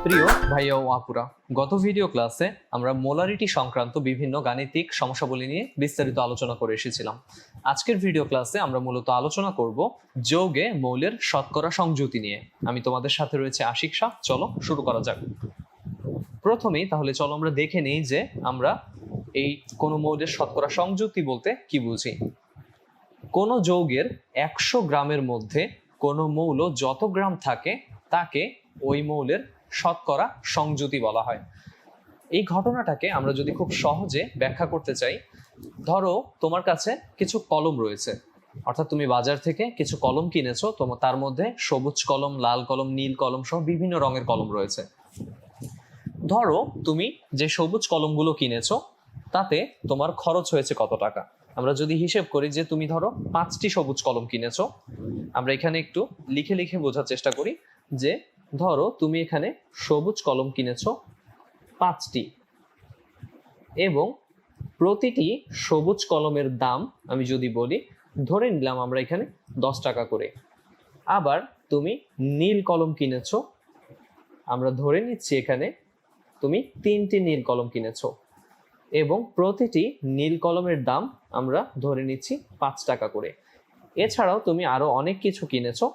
প্রিয় ভাইয়া ও আপুরা, গত ভিডিও ক্লাসে আমরা মোলারিটি সংক্রান্ত বিভিন্ন গাণিতিক সমস্যাবলী নিয়ে বিস্তারিত আলোচনা করে এসেছিলাম। আজকের ভিডিও ক্লাসে আমরা মূলত আলোচনা করব যৌগে মৌলের শতকরা সংযুতি নিয়ে। আমি তোমাদের সাথে রয়েছে আশিক শাহ। চলো শুরু করা যাক। প্রথমেই তাহলে চলো আমরা দেখে নিই যে আমরা এই কোনো মৌলের শতকরা সংযুতি বলতে কি বুঝি। কোনো যৌগের 100 গ্রামের মধ্যে কোনো মৌল যত গ্রাম থাকে তাকে ওই মৌলের শতকরা সংযুতি বলা হয়। এই ঘটনাটাকে আমরা যদি খুব সহজে ব্যাখ্যা করতে চাই, ধরো তোমার কাছে কিছু কলম রয়েছে, অর্থাৎ তুমি বাজার থেকে কিছু কলম কিনেছো, তার মধ্যে সবুজ কলম, লাল কলম, নীল কলম সহ বিভিন্ন রঙের কলম রয়েছে। ধরো তুমি যে সবুজ কলমগুলো কিনেছো তাতে তোমার খরচ হয়েছে কত টাকা। আমরা যদি হিসেব করি যে তুমি ধরো 5টি সবুজ কলম কিনেছো, আমরা এখানে একটু লিখে লিখে বোঝার চেষ্টা করি যে ধরো তুমি এখানে সবুজ কলম কিনেছো 5টি এবং প্রতিটি সবুজ কলমের দাম আমি যদি বলি, ধরে নিলাম আমরা এখানে 10 টাকা করে। আবার তুমি নীল কলম কিনেছো, আমরা ধরে নিচ্ছি এখানে তুমি 3টি নীল কলম কিনেছো এবং প্রতিটি নীল কলমের দাম আমরা ধরে নিচ্ছি 5 টাকা করে। এছাড়াও তুমি আরো অনেক কিছু কিনেছো,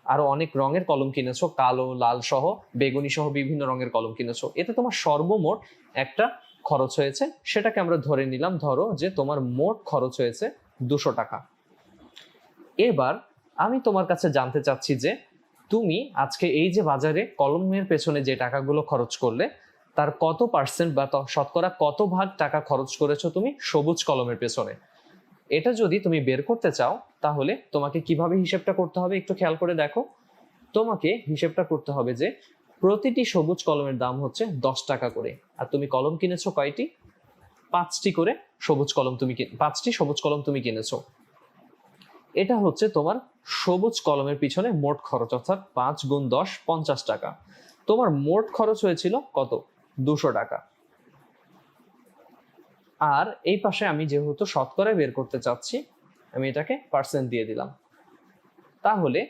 আরো অনেক রঙের কলম কিনেছো, কালো, লাল সহ, বেগুনি সহ বিভিন্ন রঙের কলম কিনেছো। এতে তোমার সর্বমোট একটা খরচ হয়েছে, সেটাকে আমরা ধরে নিলাম ধরো যে তোমার মোট খরচ হয়েছে 200 টাকা। এবার আমি তোমার কাছে জানতে চাচ্ছি যে তুমি আজকে এই যে বাজারে কলমের পেছনে যে টাকাগুলো খরচ করলে তার কত পার্সেন্ট বা শতকরা কত ভাগ টাকা খরচ করেছো তুমি সবুজ কলমের পেছনে। এটা যদি তুমি বের করতে চাও তাহলে তোমাকে কিভাবে হিসেবটা করতে হবে একটু খেয়াল করে দেখো। তোমাকে হিসেবটা করতে হবে যে প্রতিটি সবুজ কলমের দাম হচ্ছে 10 টাকা করে, আর তুমি কলম কিনেছো কয়টি? 5টি করে সবুজ কলম, 5টি সবুজ কলম তুমি কিনেছো। এটা হচ্ছে তোমার সবুজ কলমের পিছনে মোট খরচ, অর্থাৎ 5 গুণ 10 50 টাকা। তোমার মোট খরচ হয়েছিল কত? 200 টাকা। আর এই পাশে আমি যেহেতু শতকরা বের করতে চাচ্ছি, আমি এটাকে পার্সেন্ট দিয়ে দিলাম। তাহলে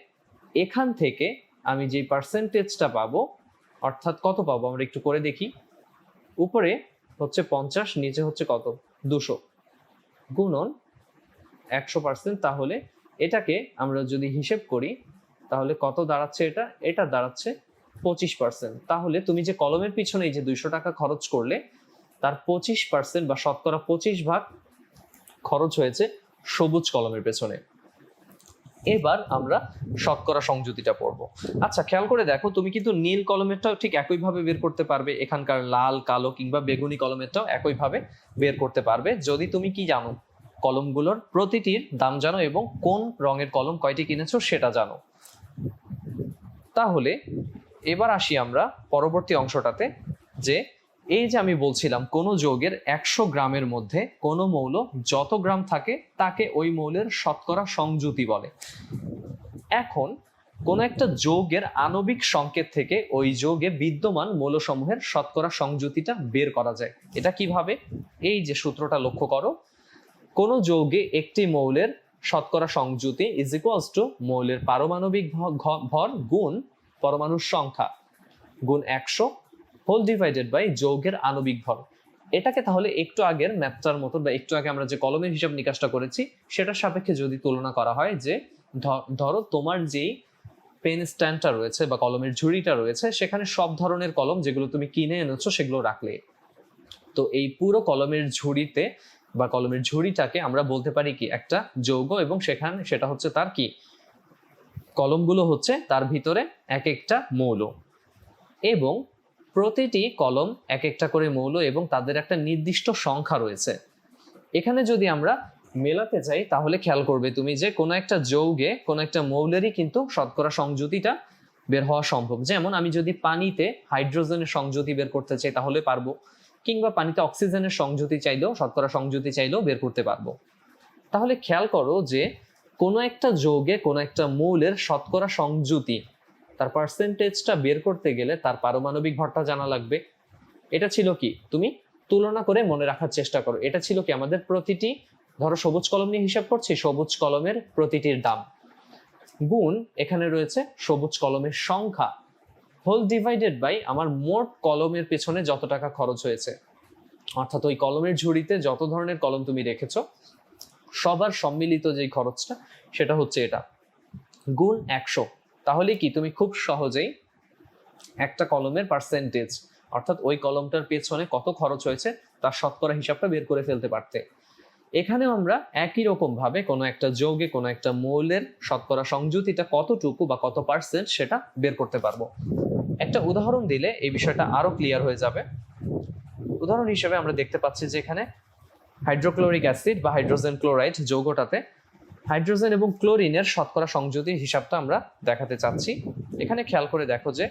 এখান থেকে আমি যে পার্সেন্টেজটা পাবো, অর্থাৎ কত পাবো আমরা একটু করে দেখি। উপরে হচ্ছে 50, নিচে হচ্ছে কত? 200 গুণন 100%। তাহলে এটাকে আমরা যদি হিসেব করি তাহলে কত দাঁড়াচ্ছে? এটা দাঁড়াচ্ছে 25%। তাহলে তুমি যে কলমের পিছনে এই যে 200 টাকা খরচ করলে তার 25% বা শতকরা 25 ভাগ খরচ হয়েছে সবুজ কলমের পেছনে। এবার আমরা শতকরা সংযুতিটা পড়বো। আচ্ছা, খেয়াল করে দেখো, তুমি কিন্তু নীল কলমেরটাও ঠিক একইভাবে বের করতে পারবে, এখানকার লাল, কালো কিংবা বেগুনি কলমেরটাও একইভাবে বের করতে পারবে যদি তুমি কি জানো, কলমগুলোর প্রতিটির দাম জানো এবং কোন রঙের কলম কয়টি কিনেছো সেটা জানো। তাহলে এবার আসি আমরা পরবর্তী অংশটাতে, যে এই যে আমি বলছিলাম কোনো যৌগের 100 গ্রামের মধ্যে কোনো মৌল যত গ্রাম থাকে তাকে ওই মৌলের শতকরা সংযুতি বলে। এখন কোনো একটা যৌগের আণবিক সংকেত থেকে ওই যৌগে বিদ্যমান মৌলসমূহের শতকরা সংযুতিটা বের করা যায়। এটা কিভাবে? এই যে সূত্রটা লক্ষ্য করো, কোনো যৌগে একটি মৌলের শতকরা সংযুতি ইজ ইকুয়ালস টু মৌলের পারমাণবিক ভর গুণ পরমাণুর সংখ্যা গুণ 100 হোল ডিভাইডেড বাই যৌগের আণবিক ভর। এটাকে তাহলে একটু আগের ম্যাথটার মতো বা একটু আগে আমরা যে কলমের হিসাব নিকাশটা করেছি সেটার সাপেক্ষে যদি তুলনা করা হয়, যে ধরো তোমার যেই পেন স্ট্যান্ডটা রয়েছে বা কলমের ঝুড়িটা রয়েছে, সেখানে সব ধরনের কলম যেগুলো তুমি কিনে এনেছো সেগুলো রাখলে, তো এই পুরো কলমের ঝুড়িতে বা কলমের ঝুড়িটাকে আমরা বলতে পারি কি একটা যৌগ, এবং সেটা হচ্ছে তার কি, কলমগুলো হচ্ছে তার ভিতরে এক একটা মৌল, এবং প্রতিটি কলম এক একটা করে মৌল এবং তাদের একটা নির্দিষ্ট সংখ্যা রয়েছে। এখানে যদি আমরা মেলাতে চাই তাহলে খেয়াল করবে তুমি যে কোনো একটা যৌগে কোনো একটা মৌলেরই কিন্তু শতকরা সংযুতিটা বের হওয়া সম্ভব। যেমন আমি যদি পানিতে হাইড্রোজেনের সংযুতি বের করতে চাই তাহলে পারবো, কিংবা পানিতে অক্সিজেনের সংযুতি চাইলেও, শতকরা সংযুতি চাইলেও বের করতে পারবো। তাহলে খেয়াল করো যে কোনো একটা যৌগে কোনো একটা মৌলের শতকরা সংযুতি, তার পার্সেন্টেজটা বের করতে গেলে তার পারমাণবিক ভরটা জানা লাগবে। এটা ছিল কি, তুমি তুলনা করে মনে রাখার চেষ্টা করো, এটা ছিল কি আমাদের প্রতিটি, ধরো সবুজ কলম নিয়ে হিসাব করছি, সবুজ কলমের প্রতিটির দাম গুণ এখানে রয়েছে সবুজ কলমের সংখ্যা হোল ডিভাইডেড বাই আমার মোট কলমের পেছনে যত টাকা খরচ হয়েছে, অর্থাৎ ওই কলমের ঝুড়িতে যত ধরনের কলম তুমি রেখেছো সবার সম্মিলিত যেই খরচটা সেটা হচ্ছে এটা, গুণ 100। তাহলে কি তুমি খুব সহজেই একটা কলমের পার্সেন্টেজ, অর্থাৎ ওই কলমটার পেছনে কত খরচ হয়েছে তার শতকরা হিসাবটা বের করে ফেলতে পারতে। এখানেও আমরা একই রকম ভাবে কোনো একটা যৌগে কোনো একটা মৌলের শতকরা সংযুতিটা কতটুকু বা কত পার্সেন্ট সেটা বের করতে পারবো। একটা উদাহরণ দিলে এই বিষয়টা আরো ক্লিয়ার হয়ে যাবে। উদাহরণ হিসেবে আমরা দেখতে পাচ্ছি যে এখানে হাইড্রোক্লোরিক অ্যাসিড বা হাইড্রোজেন ক্লোরাইড যৌগটাতে হাইড্রোজেন এবং ক্লোরিনের শতকরা সংযুতির হিসাবটা আমরা দেখাতে চাচ্ছি। এখানে খেয়াল করে দেখো যে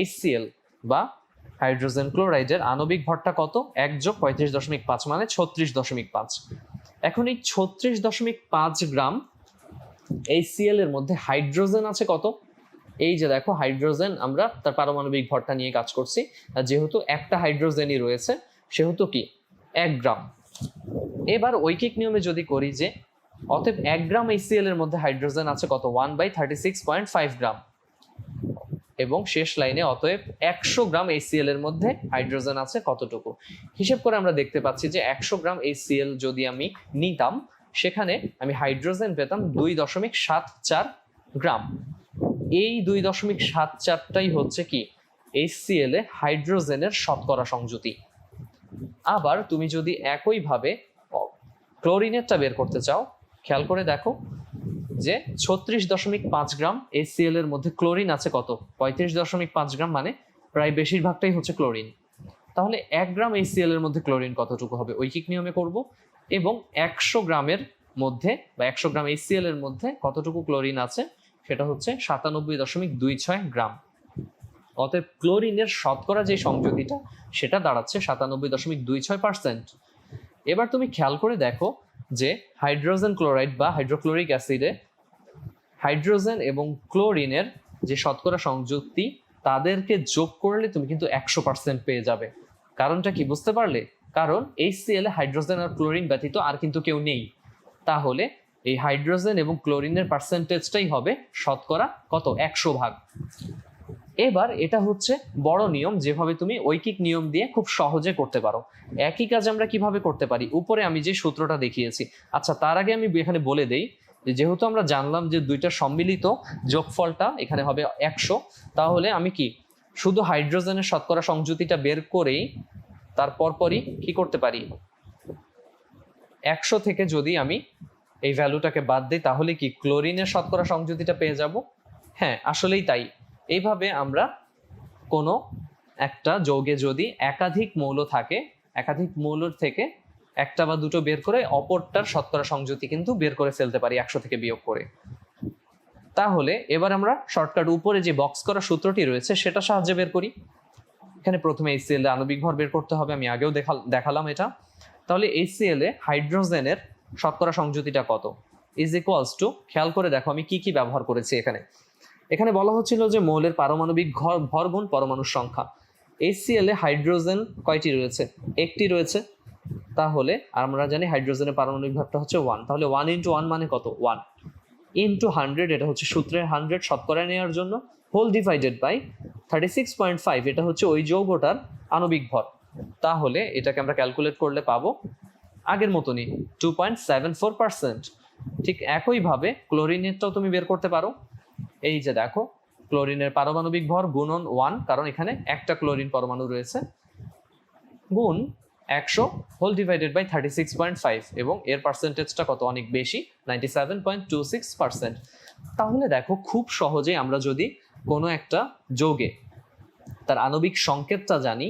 HCl বা হাইড্রোজেন ক্লোরাইডের আণবিক ভরটা কত, 1+35.5 মানে 36.5। এখন এই 36.5 গ্রাম HCl এর মধ্যে হাইড্রোজেন আছে কত, এই যে দেখো হাইড্রোজেন আমরা তার পারমাণবিক ভরটা নিয়ে কাজ করছি, আর যেহেতু একটা হাইড্রোজেনই রয়েছে সেহেতু কি 1 গ্রাম। এবার ঐকিক নিয়মে যদি করি যে অতএব 1 গ্রাম HCl এর মধ্যে হাইড্রোজেন আছে কত, 1/36.5 গ্রাম, এবং শেষ লাইনে অতএব 100 গ্রাম HCl এর মধ্যে হাইড্রোজেন আছে কতটুকু। হিসেব করে আমরা দেখতে পাচ্ছি যে 100 গ্রাম HCl যদি আমি নিতাম সেখানে আমি হাইড্রোজেন পেতাম 2.74 গ্রাম। এই 2.74টাই হচ্ছে কি HCl এ হাইড্রোজেনের শতকরা সংযুতি। আবার তুমি যদি একইভাবে ক্লোরিনেরটা বের করতে চাও, খেয়াল করে দেখো যে 36.5 গ্রাম HCl এর মধ্যে ক্লোরিন আছে কত, 35.5 গ্রাম, মানে প্রায় বেশিরভাগটাই হচ্ছে ক্লোরিন। তাহলে 1 গ্রাম HCl এর মধ্যে ক্লোরিন কতটুকু হবে ঐকিক নিয়মে করব, এবং 100 গ্রামের মধ্যে বা 100 গ্রাম HCl এর মধ্যে কতটুকু ক্লোরিন আছে সেটা হচ্ছে 97.26 গ্রাম। অতএব ক্লোরিনের শতকরা যে সংযুতিটা সেটা দাঁড়াচ্ছে 97.26%। এবার তুমি খেয়াল করে দেখো যে হাইড্রোজেন ক্লোরাইড বা হাইড্রোক্লোরিক অ্যাসিডে হাইড্রোজেন এবং ক্লোরিনের যে শতকরা সংযুক্তি তাদেরকে যোগ করলে তুমি কিন্তু 100% পেয়ে যাবে। কারণটা কি বুঝতে পারলে? কারণ HCl এ হাইড্রোজেন আর ক্লোরিন ব্যতীত আর কিন্তু কেউ নেই। তাহলে এই হাইড্রোজেন এবং ক্লোরিনের পার্সেন্টেজটাই হবে শতকরা কত, 100 ভাগ। এবার এটা হচ্ছে বড় নিয়ম, যেভাবে তুমি ঐকিক নিয়ম দিয়ে খুব সহজে করতে পারো। একই কাজ আমরা কিভাবে করতে পারি, উপরে আমি যে সূত্রটা দেখিয়েছি। আচ্ছা, তার আগে আমি এখানে বলে দেই যেহেতু আমরা জানলাম যে দুইটা সম্মিলিত যোগফলটা এখানে হবে 100, তাহলে আমি কি শুধু হাইড্রোজেনের শতকরা সংযুতিটা বের করেই তারপর পরই কি করতে পারি, 100 থেকে যদি আমি এই ভ্যালুটাকে বাদ দিই তাহলে কি ক্লোরিনের শতকরা সংযুতিটা পেয়ে যাব। হ্যাঁ, আসলেই তাই। এইভাবে আমরা কোনো একটা যৌগে যদি একাধিক মৌল থাকে, একাধিক মৌলের থেকে একটা বা দুটো বের করে অপরটার শতকরা সংযুতি কিন্তু বের করে ফেলতে পারি 100 থেকে বিয়োগ করে। তাহলে এবার আমরা শর্টকাট উপরে যে বক্স করা সূত্রটি রয়েছে সেটা সাহায্যে বের করি। এখানে প্রথমে HCl এ আণবিক ভর বের করতে হবে, আমি আগেও দেখালাম এটা। তাহলে HCl এ হাইড্রোজেনের শতকরা সংযুতিটা কত ইজ ইকুয়ালস টু, খেয়াল করে দেখো আমি কি কি ব্যবহার করেছি। এখানে বলা হচ্ছিল যে মৌলের পারমাণবিক ভর গুণ পরমাণুর সংখ্যা। HCl এ হাইড্রোজেন কয়টি রয়েছে, একটি রয়েছে। তাহলে আমরা জানি হাইড্রোজেনের পারমাণবিক ভরটা হচ্ছে 1, তাহলে 1 × 1 মানে কত, 1 × 100, এটা হচ্ছে সূত্রের 100 শতকরা নেওয়ার জন্য, হোল ডিভাইডেড বাই 36.5, এটা হচ্ছে ওই যৌগটার আণবিক ভর। তাহলে এটাকে আমরা ক্যালকুলেট করলে পাবো আগের মতনই 2.74%। ঠিক একইভাবে ক্লোরিনেরটাও তুমি বের করতে পারো। এই যে দেখো ক্লোরিনের পারমাণবিক ভর গুণন 1, কারণ এখানে একটা ক্লোরিন পরমাণু রয়েছে, গুণ 100 হোল ডিভাইডেড বাই 36.5, এবং এর পার্সেন্টেজটা কত, অনেক বেশি, 97.26%। তাহলে দেখো খুব সহজে আমরা যদি কোনো একটা যৌগে তার আণবিক সংকেতটা জানি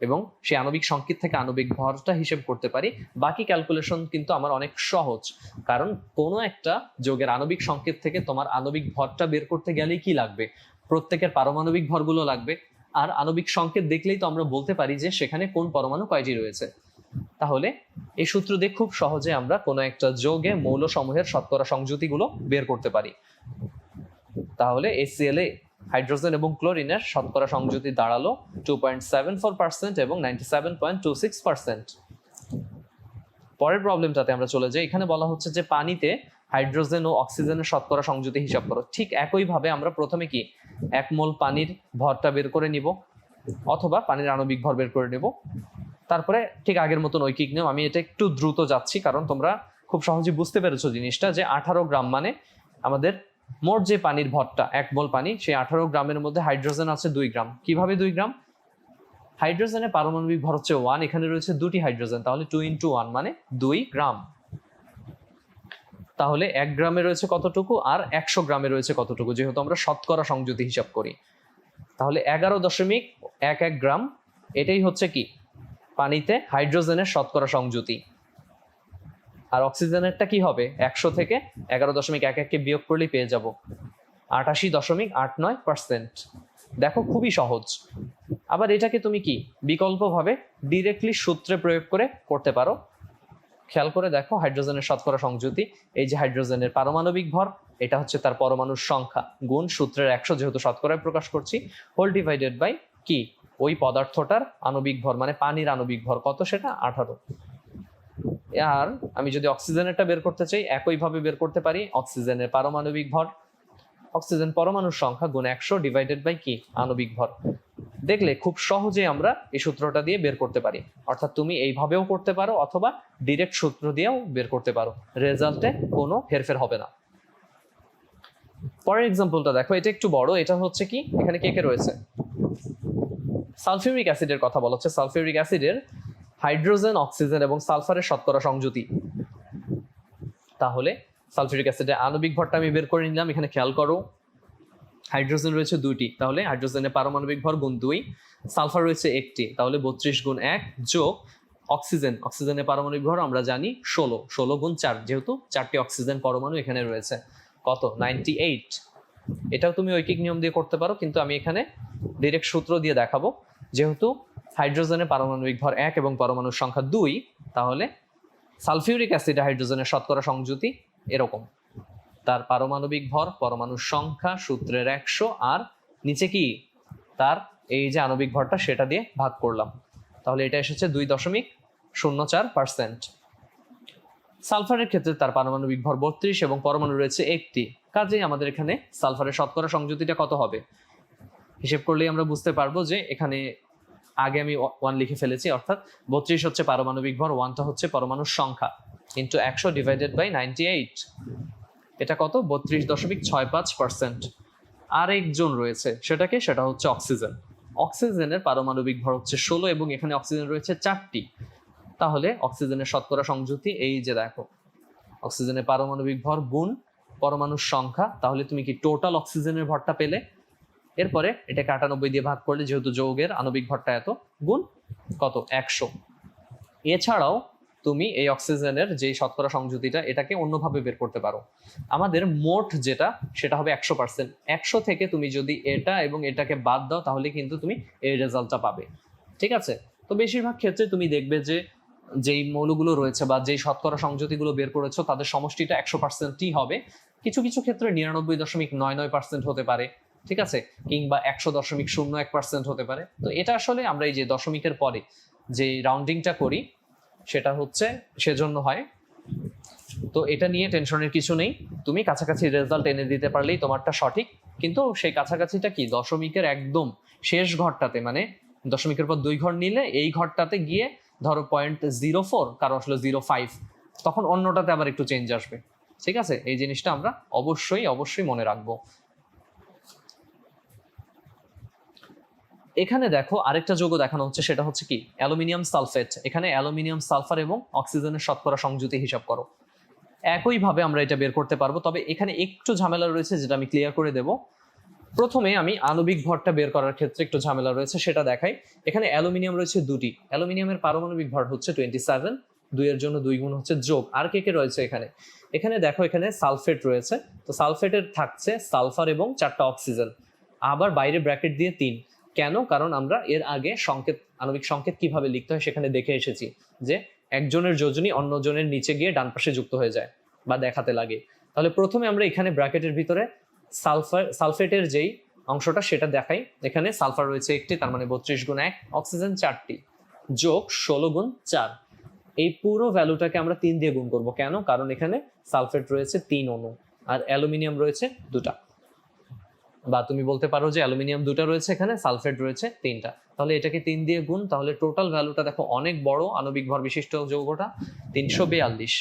এবং সেই আণবিক সংকেত থেকে আণবিক ভরটা হিসেব করতে পারি, বাকি ক্যালকুলেশন কিন্তু আমার অনেক সহজ। কারণ কোনো একটা যৌগের আণবিক সংকেত থেকে তোমার আণবিক ভরটা বের করতে গেলেই কি লাগবে, প্রত্যেকের পারমাণবিক ভরগুলো লাগবে, আর আণবিক সংকেত দেখলেই তো আমরা বলতে পারি যে সেখানে কোন পরমাণু কয়টি রয়েছে। তাহলে এই সূত্র দিয়ে খুব সহজে আমরা কোনো একটা যৌগে মৌল সমূহের শতকরা সংযুতিগুলো বের করতে পারি। তাহলে HCl এ হাইড্রোজেন এবং ক্লোরিনের শতকরা সংযুতি দাঁড়ালো 2.74% এবং 97.26%। পরের প্রবলেমটাতে আমরা চলে যাই। এখানে বলা হচ্ছে যে পানিতে হাইড্রোজেন ও অক্সিজেনের শতকরা সংযুতি হিসাব করো। ঠিক একইভাবে আমরা প্রথমে কি 1 মোল পানির ভরটা বের করে নিব, অথবা পানির আণবিক ভর বের করে নেব। তারপরে ঠিক আগের মতন ঐকিক নিয়ম, আমি এটা একটু দ্রুত যাচ্ছি কারণ তোমরা খুব সহজে বুঝতে পেরেছো জিনিসটা, যে 18 গ্রাম মানে আমাদের মোট যে পানির ভরটা 1 মোল পানি, সেই 18 গ্রামের মধ্যে হাইড্রোজেন আছে 2 গ্রাম। কিভাবে 2 গ্রাম? হাইড্রোজেনের পারমাণবিক ভর হচ্ছে 1, এখানে রয়েছে দুটি হাইড্রোজেন, তাহলে 2 × 1 মানে 2 গ্রাম। তাহলে 1 গ্রামে রয়েছে কতটুকু আর 100 গ্রামে রয়েছে কতটুকু, যেহেতু আমরা শতকরা সংযুতি হিসাব করি। তাহলে 11.11 গ্রাম, এটাই হচ্ছে কি পানিতে হাইড্রোজেনের শতকরা সংযুতি। আর অক্সিজেনেরটা কি হবে? 100 থেকে 11.11 কে বিয়োগ করলেই পেয়ে যাব 88.89%। দেখো খুবই সহজ। আবার এটাকে তুমি কি বিকল্পভাবে ডিরেক্টলি সূত্রে প্রয়োগ করে করতে পারো। খেয়াল করে দেখো, হাইড্রোজেনের শতকরা সংযুতি, এই যে হাইড্রোজেনের পারমাণবিক ভর, এটা হচ্ছে তার পরমাণুর সংখ্যা গুণ সূত্রের 100, যেহেতু শতকরায় প্রকাশ করছি, হোল ডিভাইডেড বাই কি ওই পদার্থটার আণবিক ভর, মানে পানির আণবিক ভর কত, সেটা 18। আর আমি যদি অক্সিজেনেরটা বের করতে চাই, একইভাবে বের করতে পারি। অক্সিজেনের পারমাণবিক ভর, অক্সিজেন পরমাণুর সংখ্যা গুণ 100 ডিভাইডেড বাই কি আণবিক ভর। দেখলে খুব সহজে আমরা এই সূত্রটা দিয়ে বের করতে পারি। অর্থাৎ তুমি এইভাবেও করতে পারো অথবা ডিরেক্ট সূত্র দিয়েও বের করতে পারো, রেজাল্টে কোনো হেরফের হবে না। পরের এক্সাম্পলটা দেখো, এটা একটু বড়। এটা হচ্ছে কি, এখানে কে কে রয়েছে? সালফিউরিক অ্যাসিডের কথা বলা হচ্ছে। সালফিউরিক অ্যাসিডের হাইড্রোজেন, অক্সিজেন এবং সালফারের শতকরা সংযুতি। তাহলে সালফিউরিক অ্যাসিডের আণবিক ভরটা আমি বের করে নিলাম। এখানে খেয়াল করো, হাইড্রোজেন রয়েছে 2টি, তাহলে হাইড্রোজেনের পারমাণবিক ভর গুণ 2, সালফার রয়েছে 1টি, তাহলে 32 গুণ 1, যোগ অক্সিজেন, অক্সিজেনের পারমাণবিক ভর আমরা জানি 16, 16 গুণ 4, যেহেতু 4টি অক্সিজেন পরমাণু এখানে রয়েছে, কত? 98। এটাও তুমি ঐকিক নিয়ম দিয়ে করতে পারো, কিন্তু আমি এখানে ডিরেক্ট সূত্র দিয়ে দেখাবো। যেহেতু হাইড্রোজেনের পারমাণবিক ভর 1 এবং পরমাণুর সংখ্যা 2, তাহলে সালফিউরিক অ্যাসিড হাইড্রোজেনের শতকরা সংযুতি এরকম, তার পারমাণবিক ভর, পরমাণুর সংখ্যা, সূত্রের 100, আর নিচে কি তার এই যে আণবিক ভরটা, সেটা দিয়ে ভাগ করলাম। তাহলে এটা এসেছে 2.04%। সালফারের ক্ষেত্রে তার পারমাণবিক ভর 32 এবং পরমাণু রয়েছে 1টি, কাজেই আমাদের এখানে সালফারের শতকরা সংযুতিটা কত হবে হিসেব করলেই আমরা বুঝতে পারবো যে এখানে আগে আমি 1 লিখে ফেলেছি, অর্থাৎ 32 হচ্ছে পারমাণবিক ভর, 1টা হচ্ছে পরমাণুর সংখ্যা, ইন্টু 100 ডিভাইডেড বাই 98, এটা কত? 32.65%। আরেকজন রয়েছে, সেটা হচ্ছে অক্সিজেন। অক্সিজেনের পারমাণবিক ভর হচ্ছে 16 এবং এখানে অক্সিজেন রয়েছে 4টি। তাহলে অক্সিজেনের শতকরা সংযুতি এই যে দেখো, অক্সিজেনের পারমাণবিক ভর গুণ পরমাণুর সংখ্যা, তাহলে তুমি কি টোটাল অক্সিজেনের ভরটা পেলে। এরপরে এটাকে 98 দিয়ে ভাগ করলে, যেহেতু যৌগের আণবিক ভরটা এত, গুণ কত? 100। এছাড়াও তুমি এই অক্সিজেনের যে শতকরা সংযুতিটা, এটাকে অন্যভাবে বের করতে পারো। আমাদের মোট যেটা, সেটা হবে 100%। 100 থেকে তুমি যদি এটা এবং এটাকে বাদ দাও, তাহলে কিন্তু তুমি এই রেজাল্টটা পাবে। ঠিক আছে? তো বেশিরভাগ ক্ষেত্রে তুমি দেখবে যে যেই মৌলগুলো রয়েছে বা যেই শতকরা সংযুতিগুলো বের করেছো, তাদের সমষ্টিটা 100%ই হবে। কিছু কিছু ক্ষেত্রে 99.99% হতে পারে, ঠিক আছে, কিংবা 100.01% হতে পারে। তো এটা আসলে আমরা এই যে দশমিকের পরে যে রাউন্ডিংটা করি, সেটা হচ্ছে সেজন্য হয়। তো এটা নিয়ে টেনশনের কিছু নেই, তুমি কাছাকাছি রেজাল্ট এনে দিতে পারলেই তোমারটা সঠিক। কিন্তু সেই কাছাকাছিটা কি দশমিকের একদম শেষ ঘরটাতে, মানে দশমিকের পর 2 ঘর নিলে এই ঘরটাতে গিয়ে ধরো 0.04, কারো আসলে 0.5, তখন অন্যটাতে আবার একটু চেঞ্জ আসবে। ঠিক আছে, এই জিনিসটা আমরা অবশ্যই মনে রাখবো। এখানে দেখো আরেকটা যৌগ দেখানো হচ্ছে, সেটা হচ্ছে কি অ্যালুমিনিয়াম সালফেট। এখানে অ্যালুমিনিয়াম সালফার এবং অক্সিজেনের শতকরা সংযুতি হিসাব করো। একইভাবে আমরা এটা বের করতে পারবো, তবে এখানে একটু ঝামেলা রয়েছে, যেটা আমি ক্লিয়ার করে দেব। প্রথমে আমি আণবিক ভরটা বের করার ক্ষেত্রে একটু ঝামেলা রয়েছে, সেটা দেখাই। এখানে অ্যালুমিনিয়াম রয়েছে 2টি, অ্যালুমিনিয়ামের পারমাণবিক ভর হচ্ছে 27, 2 এর জন্য 2 গুণ হচ্ছে যোগ। আর কে কে রয়েছে এখানে? এখানে দেখো, এখানে সালফেট রয়েছে, তো সালফেটের থাকছে সালফার এবং 4টা অক্সিজেন, আবার বাইরে ব্র্যাকেট দিয়ে 3। কেন? কারণ আমরা এর আগে আণবিক সংকেত কিভাবে লিখতে হয় সেখানে দেখে এসেছি, যে একজনের যোজনী অন্যজনের নিচে গিয়ে ডান পাশে যুক্ত হয়ে যায় বা দেখাতে লাগে। তাহলে প্রথমে আমরা এখানে ব্র্যাকেটের ভিতরে সালফেটের যেই অংশটা সেটা দেখাই। এখানে সালফার রয়েছে 1টি, তার মানে 32 গুণ 1, অক্সিজেন 4টি, যোগ 16 গুণ 4, এই পুরো ভ্যালুটাকে আমরা 3 দিয়ে গুণ করব। কেন? কারণ এখানে সালফেট রয়েছে 3 অণু আর অ্যালুমিনিয়াম রয়েছে 2টা, বা তুমি বলতে পারো যে অ্যালুমিনিয়াম 2টা রয়েছে, এখানে সালফেট রয়েছে 3টা। তাহলে এটাকে 3 দিয়ে গুণ, তাহলে টোটাল ভ্যালুটা দেখো অনেক বড় আণবিক ভর বিশিষ্ট যৌগটা 342।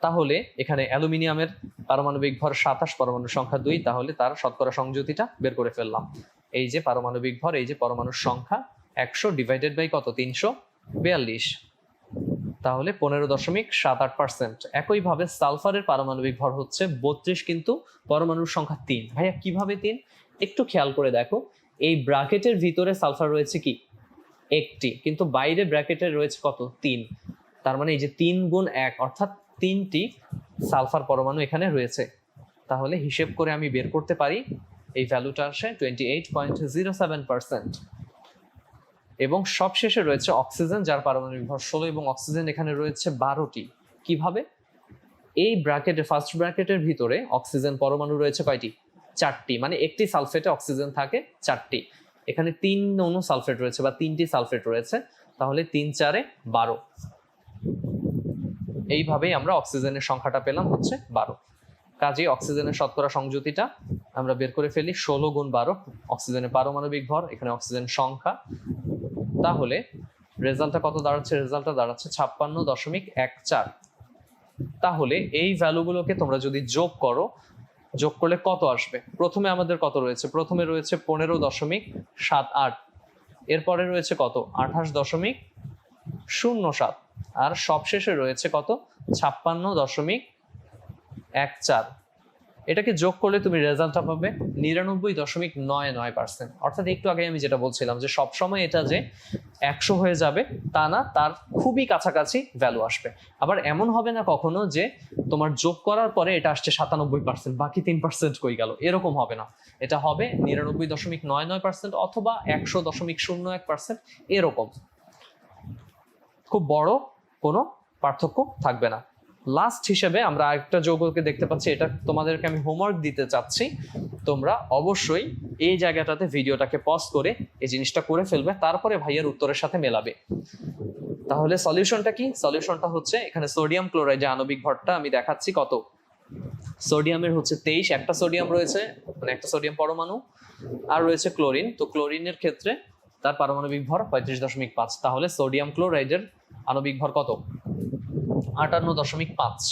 তাহলে এখানে অ্যালুমিনিয়ামের পারমাণবিক ভর 27, পরমাণু সংখ্যা 2, তাহলে তার শতকরা সংযুতিটা বের করে ফেললাম। এই যে পারমাণবিক ভর, এই যে পরমাণুর সংখ্যা 100 ডিভাইডেড বাই কত? 342, তাহলে 15.78%। একইভাবে সালফারের পারমাণবিক ভর হচ্ছে 32, কিন্তু পরমাণুর সংখ্যা 3। ভাইয়া কিভাবে 3? একটু খেয়াল করে দেখো, এই ব্র্যাকেটের ভিতরে সালফার রয়েছে কি? একটি, কিন্তু বাইরে ব্র্যাকেটে রয়েছে কত? 3। তার মানে এই যে 3 গুণ 1 অর্থাৎ 3টি সালফার পরমাণু এখানে রয়েছে। তাহলে হিসেব করে আমি বের করতে পারি, এই ভ্যালুটা আসে 28.07%। এবং সবশেষে রয়েছে অক্সিজেন, যার পারমাণবিক ভর 16, এবং অক্সিজেন এখানে রয়েছে 12টি। কিভাবে? এই ব্র্যাকেটে, ফার্স্ট ব্র্যাকেটের ভিতরে অক্সিজেন পরমাণু রয়েছে কয়টি? 4টি, মানে একটি সালফেটে অক্সিজেন থাকে 4টি। এখানে 3 অণু সালফেট রয়েছে বা 3টি সালফেট রয়েছে, তাহলে 3 4 এ 12। এইভাবেই আমরা অক্সিজেনের সংখ্যাটা পেলাম হচ্ছে 12। কাজেই অক্সিজেনের শতকরা সংযুতিটা আমরা বের করে ফেলি 16 গুণ 12, অক্সিজেনের পারমাণবিক ভর, এখানে অক্সিজেন সংখ্যা। তাহলে রেজাল্টটা কত দাঁড়াচ্ছে? রেজাল্টটা দাঁড়াচ্ছে 56.14। তাহলে এই ভ্যালুগুলোকে তোমরা যদি যোগ করো, যোগ করলে কত আসবে? প্রথমে আমাদের কত রয়েছে? প্রথমে রয়েছে 15.78, এরপরে রয়েছে কত? 28.07, আর সবশেষে রয়েছে কত? 56.14। এটাকে যোগ করলে তুমি রেজাল্টটা পাবে 99.99%। অর্থাৎ একটু আগে আমি যেটা বলছিলাম যে সবসময় এটা যে 100 হয়ে যাবে তা না, তার খুবই কাছাকাছি ভ্যালু আসবে। আবার এমন হবে না কখনো যে তোমার যোগ করার পরে এটা আসছে 97%, বাকি 3% কই গেল, এরকম হবে না। এটা হবে 99.99% অথবা 100.01%, এরকম। খুব বড় কোনো পার্থক্য থাকবে না। লাস্ট হিসেবে আমরা আরেকটা যৌগকে দেখতে পাচ্ছি, এটা তোমাদেরকে আমি হোমওয়ার্ক দিতে চাচ্ছি। তোমরা অবশ্যই এই জায়গাটাতে ভিডিওটাকে পজ করে এই জিনিসটা করে ফেলবে, তারপরে ভাইয়ের উত্তরের সাথে মেলাবে। তাহলে সলিউশনটা কি? সলিউশনটা হচ্ছে এখানে সোডিয়াম ক্লোরাইডের আণবিক ভরটা আমি দেখাচ্ছি কত। সোডিয়ামের হচ্ছে 23, একটা সোডিয়াম রয়েছে, মানে একটা সোডিয়াম পরমাণু, আর রয়েছে ক্লোরিন। তো ক্লোরিনের ক্ষেত্রে তার পারমাণবিক ভর 35.5। তাহলে সোডিয়াম ক্লোরাইডের আণবিক ভর কত? 58.5।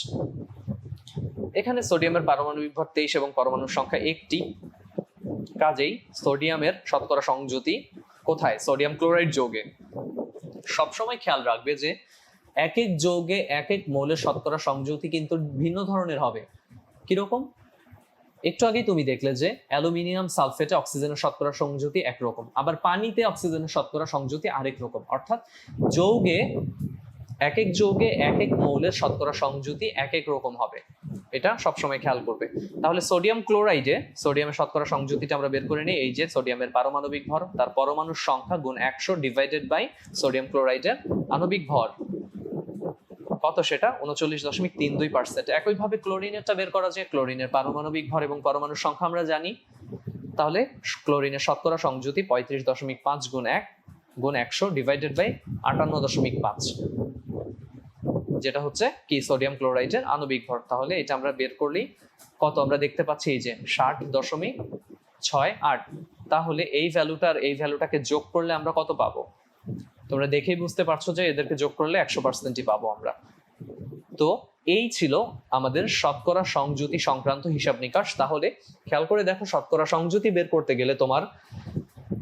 এখানে সোডিয়ামের পারমাণবিক ভর 23 এবং পরমাণুর সংখ্যা 1টি। কাজেই সোডিয়ামের শতকরা সংযুতি কোথায়? সোডিয়াম ক্লোরাইড যৌগে। সবসময় খেয়াল রাখবে যে এক এক যৌগে এক এক মৌলের শতকরা সংযুতি কিন্তু ভিন্ন ধরনের হবে। কিরকম? একটু আগেই তুমি দেখলে যে অ্যালুমিনিয়াম সালফেটে অক্সিজেনের শতকরা সংযুতি একরকম, আবার পানিতে অক্সিজেনের শতকরা সংযুতি আরেক রকম। অর্থাৎ যৌগে এক এক যৌগে এক এক মৌলের শতকরা সংযুতি এক এক রকম হবে, এটা সবসময় খেয়াল করবে। তাহলে সোডিয়াম ক্লোরাইডে সোডিয়ামের শতকরা সংযুতিটা আমরা বের করে নিই। এই যে সোডিয়ামের পারমাণবিক ভর, তার পরমাণুর সংখ্যা গুণ 100 ডিভাইডেড বাই সোডিয়াম ক্লোরাইডের আণবিক ভর কত? সেটা 39.32%। একইভাবে ক্লোরিনেরটা বের করা যায়। ক্লোরিনের পারমাণবিক ভর এবং পরমাণুর সংখ্যা আমরা জানি। তাহলে ক্লোরিনের শতকরা সংযুতি 35.5 গুণ 1 গুণ 100 ডিভাইডেড বাই 58.5, যেটা হচ্ছে কি? সোডিয়াম ক্লোরাইডের আণবিক ভর। তাহলে এটা আমরা বের করলেই কত আমরা দেখতে পাচ্ছি? এই যে 60.68। তাহলে এই ভ্যালুটার এই ভ্যালুটাকে যোগ করলে আমরা কত পাবো? তোমরা দেখেই বুঝতে পারছো যে এদেরকে যোগ করলে 100%ই পাবো আমরা। তো এই ছিল আমাদের শতকরা সংযুতি সংক্রান্ত হিসাব নিকাশ। তাহলে খেয়াল করে দেখো, শতকরা সংযুতি বের করতে গেলে তোমার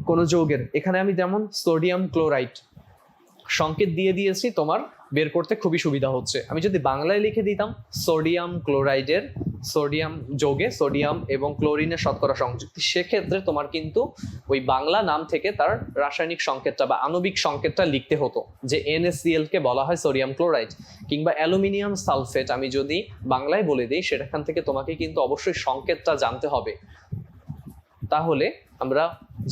কোন যৌগের, এখানে আমি যেমন সোডিয়াম ক্লোরাইড সংকেত দিয়ে দিয়েছি, তোমার বের করতে খুবই সুবিধা হচ্ছে। আমি যদি বাংলায় লিখে দিতাম সোডিয়াম ক্লোরাইডের, সোডিয়াম যৌগে সোডিয়াম এবং ক্লোরিনের শতকরা সংযুক্তি, সেক্ষেত্রে তোমার কিন্তু ওই বাংলা নাম থেকে তার রাসায়নিক সংকেতটা বা আণবিক সংকেতটা লিখতে হতো, যে NaCl কে বলা হয় সোডিয়াম ক্লোরাইড, কিংবা অ্যালুমিনিয়াম সালফেট আমি যদি বাংলায় বলে দিই, সেখান থেকে তোমাকে কিন্তু অবশ্যই সংকেতটা জানতে হবে। তাহলে আমরা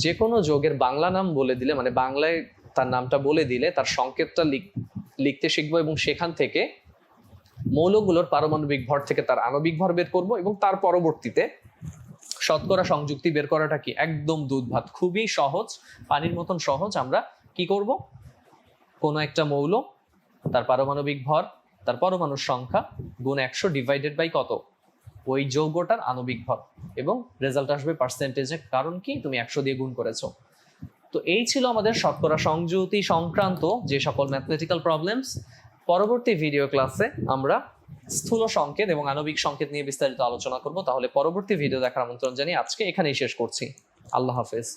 যে কোনো যৌগের বাংলা নাম বলে দিলে, মানে বাংলায় তার নামটা বলে দিলে তার সংকেতটা লিখতে শিখবো, এবং সেখান থেকে মৌলগুলোর পারমাণবিক ভর থেকে তার আণবিক ভর বের করব, এবং তার পরবর্তীতে শতকরা সংযুক্তি বের করাটা কি একদম দুধ ভাত, খুবই সহজ, পানির মতন সহজ। আমরা কি করব? কোনো একটা মৌল তার পারমাণবিক ভর, তার পরমাণুর সংখ্যা গুণ 100 ডিভাইডেড বাই কত, ওই যৌগটার আণবিক ভর, এবং রেজাল্ট আসবে পার্সেন্টেজে, কারণ কি তুমি 100 দিয়ে গুণ করেছো। তো এই ছিল আমাদের শতকরা সংযুতি সংক্রান্ত যে সকল ম্যাথমেটিক্যাল প্রবলেমস। পরবর্তী ভিডিও ক্লাসে আমরা স্থূল সংকেত এবং আণবিক সংকেত নিয়ে বিস্তারিত আলোচনা করব। তাহলে পরবর্তী ভিডিও দেখার আমন্ত্রণ জানিয়ে আজকে এখানেই শেষ করছি। আল্লাহ হাফেজ।